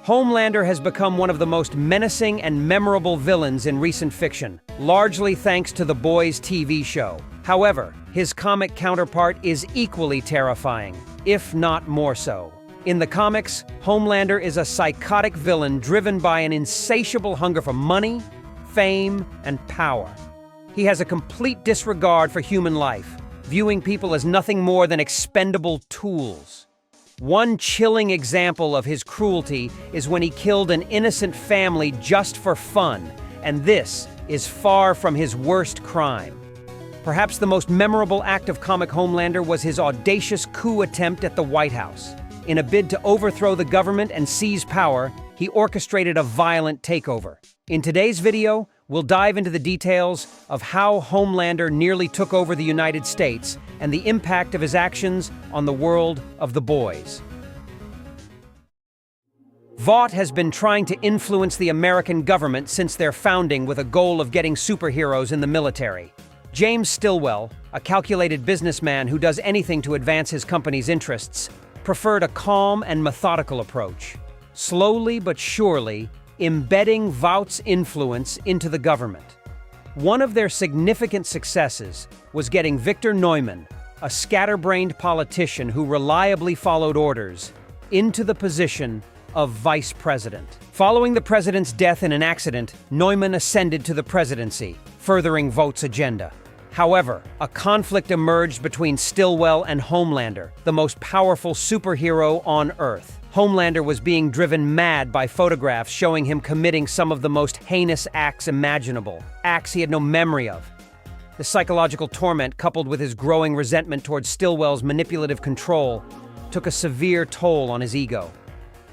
Homelander has become one of the most menacing and memorable villains in recent fiction, largely thanks to The Boys TV show. However, his comic counterpart is equally terrifying, if not more so. In the comics, Homelander is a psychotic villain driven by an insatiable hunger for money, fame, and power. He has a complete disregard for human life, viewing people as nothing more than expendable tools. One chilling example of his cruelty is when he killed an innocent family just for fun, and this is far from his worst crime. Perhaps the most memorable act of comic Homelander was his audacious coup attempt at the White House. In a bid to overthrow the government and seize power, he orchestrated a violent takeover. In today's video, we'll dive into the details of how Homelander nearly took over the United States and the impact of his actions on the world of the boys. Vought has been trying to influence the American government since their founding with a goal of getting superheroes in the military. James Stillwell, a calculated businessman who does anything to advance his company's interests, preferred a calm and methodical approach, slowly but surely embedding Vought's influence into the government. One of their significant successes was getting Victor Neumann, a scatterbrained politician who reliably followed orders, into the position of vice president. Following the president's death in an accident, Neumann ascended to the presidency, furthering Vought's agenda. However, a conflict emerged between Stillwell and Homelander, the most powerful superhero on Earth. Homelander was being driven mad by photographs showing him committing some of the most heinous acts imaginable, acts he had no memory of. The psychological torment, coupled with his growing resentment towards Stillwell's manipulative control, took a severe toll on his ego.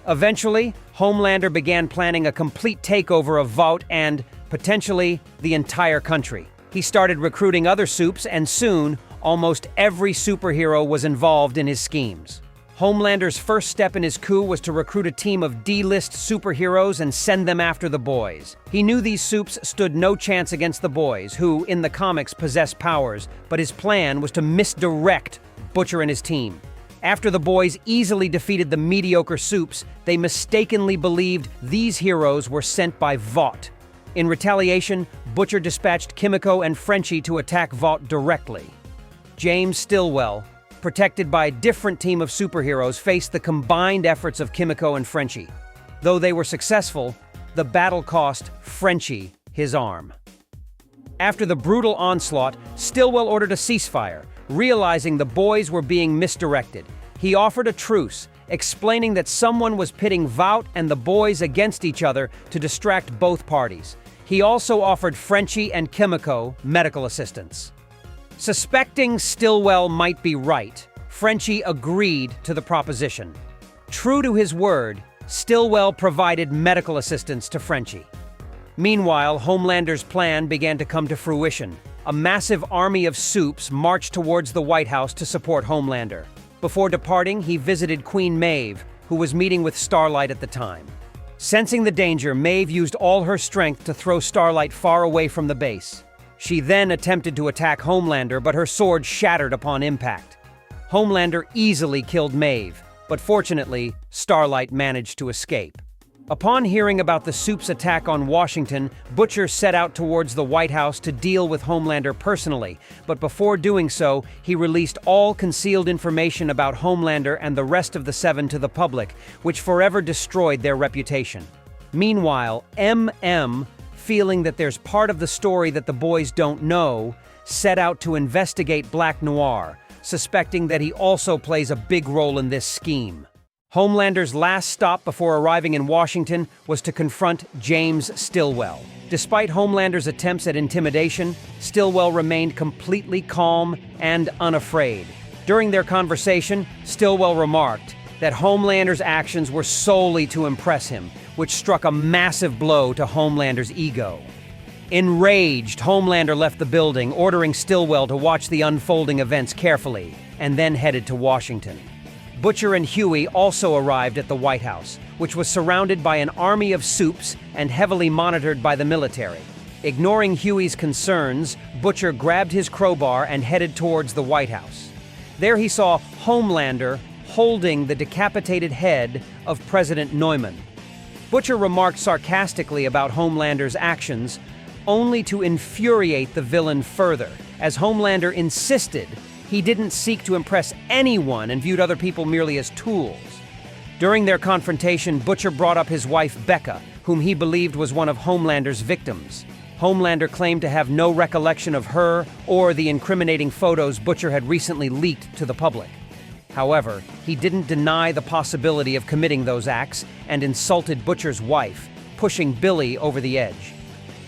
Eventually, Homelander began planning a complete takeover of Vought and, potentially, the entire country. He started recruiting other supes, and soon, almost every superhero was involved in his schemes. Homelander's first step in his coup was to recruit a team of D-list superheroes and send them after the boys. He knew these supes stood no chance against the boys, who, in the comics, possess powers, but his plan was to misdirect Butcher and his team. After the boys easily defeated the mediocre supes, they mistakenly believed these heroes were sent by Vought. In retaliation, Butcher dispatched Kimiko and Frenchie to attack Vought directly. James Stillwell, protected by a different team of superheroes, faced the combined efforts of Kimiko and Frenchie. Though they were successful, the battle cost Frenchie his arm. After the brutal onslaught, Stillwell ordered a ceasefire, realizing the boys were being misdirected. He offered a truce, explaining that someone was pitting Vought and the boys against each other to distract both parties. He also offered Frenchie and Kimiko medical assistance. Suspecting Stillwell might be right, Frenchie agreed to the proposition. True to his word, Stillwell provided medical assistance to Frenchie. Meanwhile, Homelander's plan began to come to fruition. A massive army of supes marched towards the White House to support Homelander. Before departing, he visited Queen Maeve, who was meeting with Starlight at the time. Sensing the danger, Maeve used all her strength to throw Starlight far away from the base. She then attempted to attack Homelander, but her sword shattered upon impact. Homelander easily killed Maeve, but fortunately, Starlight managed to escape. Upon hearing about the supes' attack on Washington, Butcher set out towards the White House to deal with Homelander personally, but before doing so, he released all concealed information about Homelander and the rest of the Seven to the public, which forever destroyed their reputation. Meanwhile, MM, feeling that there's part of the story that the boys don't know, set out to investigate Black Noir, suspecting that he also plays a big role in this scheme. Homelander's last stop before arriving in Washington was to confront James Stillwell. Despite Homelander's attempts at intimidation, Stillwell remained completely calm and unafraid. During their conversation, Stillwell remarked that Homelander's actions were solely to impress him, which struck a massive blow to Homelander's ego. Enraged, Homelander left the building, ordering Stillwell to watch the unfolding events carefully, and then headed to Washington. Butcher and Huey also arrived at the White House, which was surrounded by an army of supes and heavily monitored by the military. Ignoring Huey's concerns, Butcher grabbed his crowbar and headed towards the White House. There he saw Homelander holding the decapitated head of President Neumann. Butcher remarked sarcastically about Homelander's actions, only to infuriate the villain further, as Homelander insisted he didn't seek to impress anyone and viewed other people merely as tools. During their confrontation, Butcher brought up his wife Becca, whom he believed was one of Homelander's victims. Homelander claimed to have no recollection of her or the incriminating photos Butcher had recently leaked to the public. However, he didn't deny the possibility of committing those acts and insulted Butcher's wife, pushing Billy over the edge.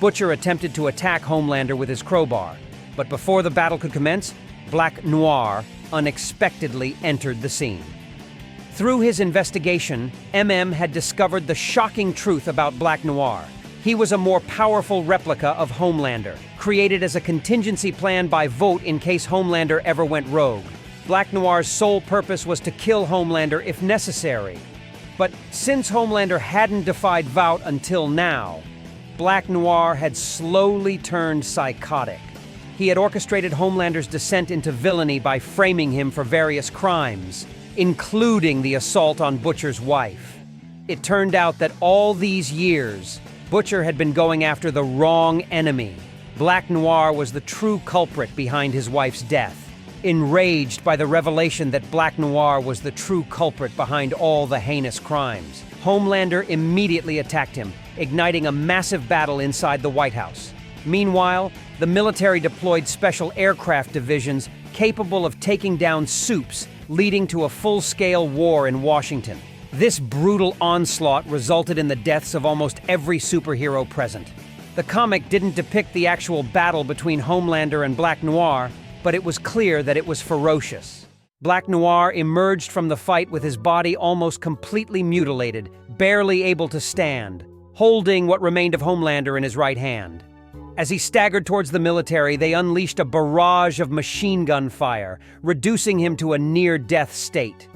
Butcher attempted to attack Homelander with his crowbar, but before the battle could commence, Black Noir unexpectedly entered the scene. Through his investigation, MM had discovered the shocking truth about Black Noir. He was a more powerful replica of Homelander, created as a contingency plan by Vought in case Homelander ever went rogue. Black Noir's sole purpose was to kill Homelander if necessary. But since Homelander hadn't defied Vought until now, Black Noir had slowly turned psychotic. He had orchestrated Homelander's descent into villainy by framing him for various crimes, including the assault on Butcher's wife. It turned out that all these years, Butcher had been going after the wrong enemy. Black Noir was the true culprit behind his wife's death. Enraged by the revelation that Black Noir was the true culprit behind all the heinous crimes, Homelander immediately attacked him, igniting a massive battle inside the White House. Meanwhile, the military deployed special aircraft divisions capable of taking down supes, leading to a full-scale war in Washington. This brutal onslaught resulted in the deaths of almost every superhero present. The comic didn't depict the actual battle between Homelander and Black Noir, but it was clear that it was ferocious. Black Noir emerged from the fight with his body almost completely mutilated, barely able to stand, holding what remained of Homelander in his right hand. As he staggered towards the military, they unleashed a barrage of machine gun fire, reducing him to a near-death state.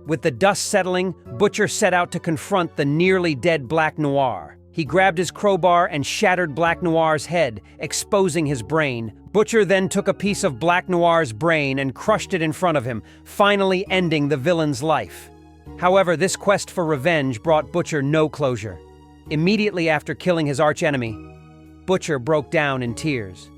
With the dust settling, Butcher set out to confront the nearly dead Black Noir. He grabbed his crowbar and shattered Black Noir's head, exposing his brain. Butcher then took a piece of Black Noir's brain and crushed it in front of him, finally ending the villain's life. However, this quest for revenge brought Butcher no closure. Immediately after killing his archenemy, Butcher broke down in tears.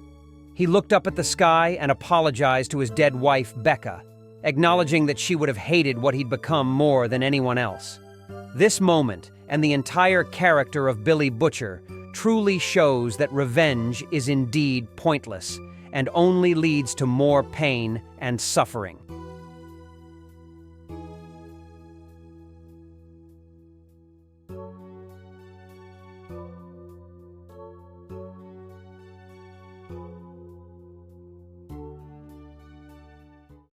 He looked up at the sky and apologized to his dead wife, Becca, acknowledging that she would have hated what he'd become more than anyone else. This moment, and the entire character of Billy Butcher, truly shows that revenge is indeed pointless and only leads to more pain and suffering.